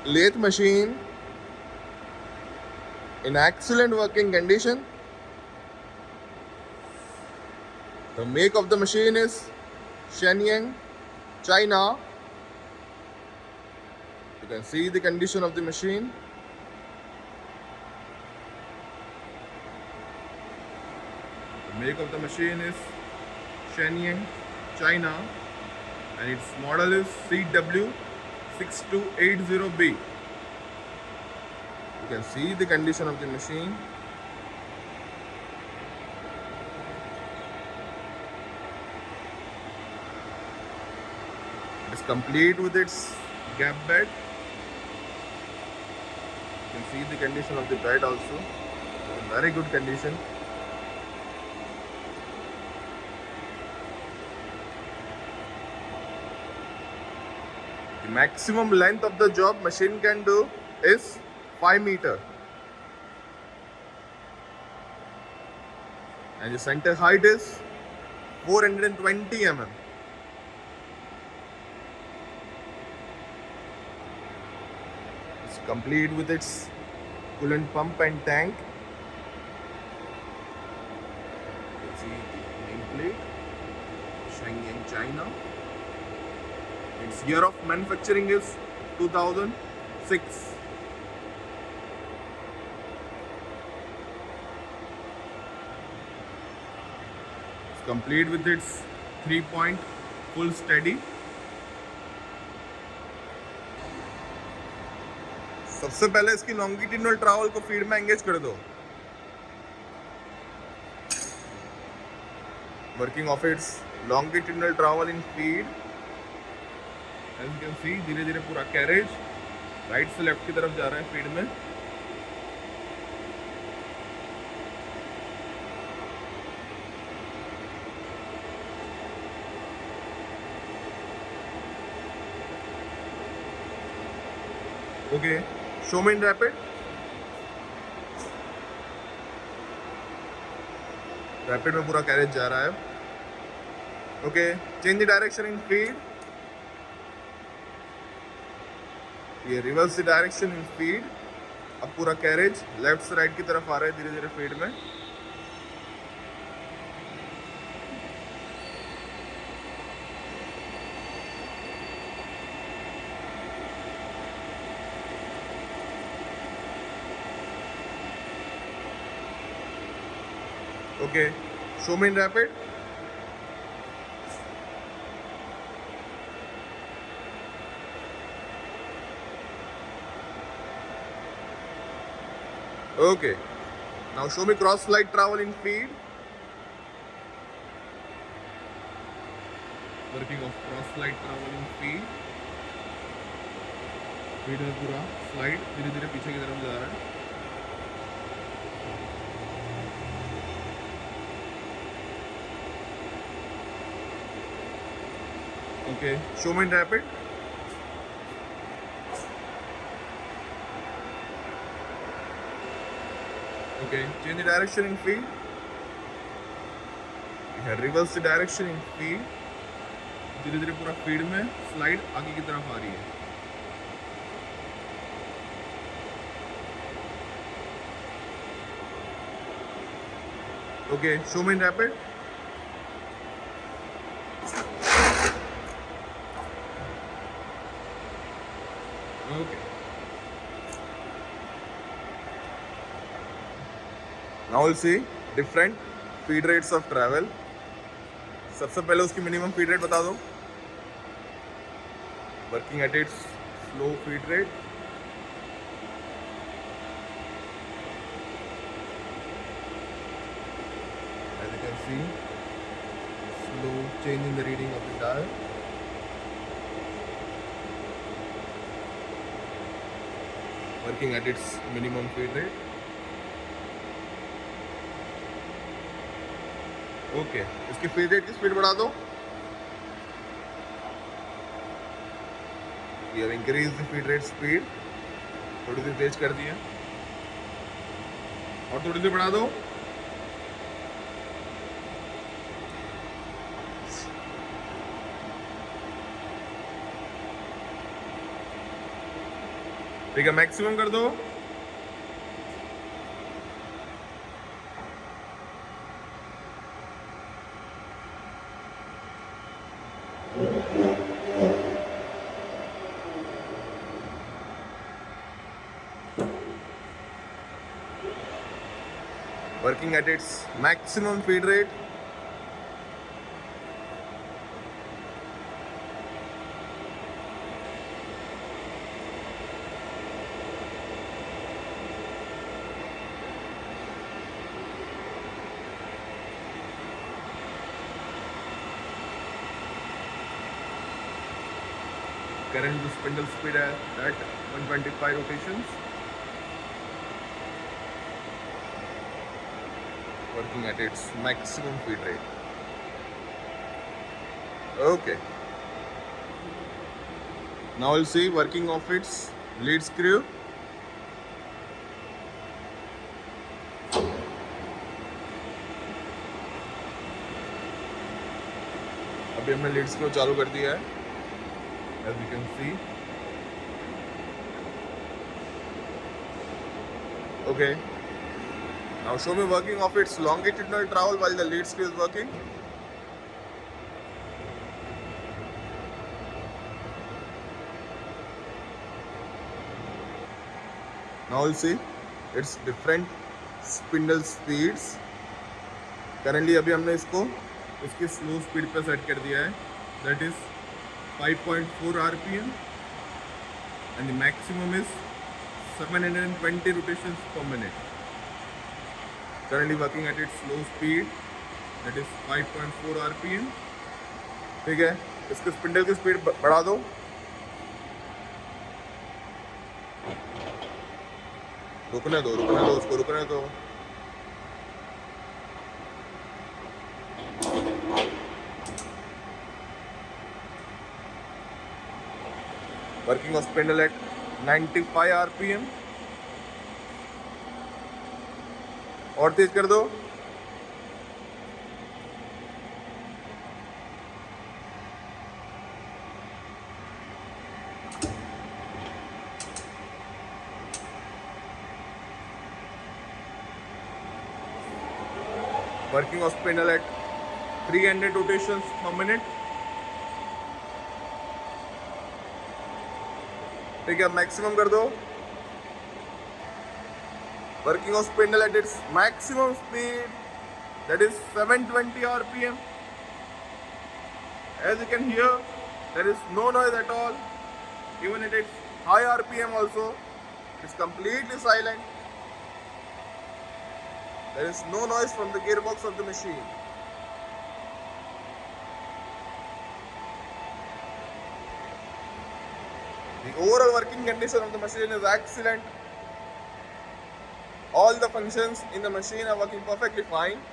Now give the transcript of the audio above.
lathe machine in excellent working condition. The make of the machine is Shenyang, China. You can see the condition of the machine. The make of the machine is Shenyang, China, and its model is CW6280B. You can see the condition of the machine. It is complete with its gap bed. You can see the condition of the bed also. In very good condition. The maximum length of the job machine can do is 5 meter. And the center height is 420 mm. It's complete with its coolant pump and tank. You can see the nameplate, Shenyang, China. Its year of manufacturing is 2006. It's complete with its 3-point full steady. सबसे पहले इसकी longitudinal travel को feed में engage कर दो. Working of its longitudinal travel in feed. As you can see, धीरे धीरे पूरा कैरेज राइट से लेफ्ट की तरफ जा रहा है फीड में. Okay, show me in rapid. Rapid में पूरा कैरेज जा रहा है. Okay, change the direction in feed. ये reverse the direction in feed. अब पूरा कैरेज लेफ्ट से राइट की तरफ आ रहा है धीरे धीरे फीड में. Okay, show me in rapid. Okay, now show me cross slide travel in feed. Working of cross slide travel in feed. Feed में पूरा स्लाइड धीरे धीरे पीछे की तरफ जा रहा है. Okay, show me in rapid. Okay, change the direction in feed. Reverse the direction in feed. धीरे धीरे पूरा फीड में स्लाइड आगे की तरफ आ रही है. Okay, show me in rapid. Okay. Now we'll see different feed rates of travel. सबसे पहले उसकी मिनिमम फीड रेट बता दो. Working at its slow feed rate. As you can see, slow change in the reading of the dial. Working at its minimum feed rate. Okay, इसकी feed rate की speed बढ़ा दो. We have increased the feed rate speed. थोड़ी सी तेज कर दी है और थोड़ी सी बढ़ा दो. ठीक है, मैक्सिमम कर दो। Working at its maximum feed rate. Current spindle speed at 125 rotations. Working at its maximum feed rate. Okay. Now we'll see working of its lead screw. अभी हमने लीड स्क्रू चालू कर दिया है, as you can see. Okay. Now show me working of its longitudinal trowel while the lead screw is working. Now we'll see its different spindle speeds. Currently अभी हमने इसको इसकी स्लो स्पीड पे set कर दिया है, that is 5.4 RPM and the maximum is 720 rotations per minute. Currently working at its slow speed, that is 5.4 RPM. ठीक है, इसके स्पिंडल की स्पीड बढ़ा दो। रुकने दो उसको रुकने दो। Working of spindle at 95 RPM. और तेज कर दो। Working of spindle at 300 rotations per minute. ठीक है, मैक्सिमम कर दो। Working of spindle at its maximum speed, that is 720 RPM. As you can hear, there is no noise at all. Even at its high RPM also, it's completely silent. There is no noise from the gearbox of the machine. The overall working condition of the machine is excellent. All the functions in the machine are working perfectly fine.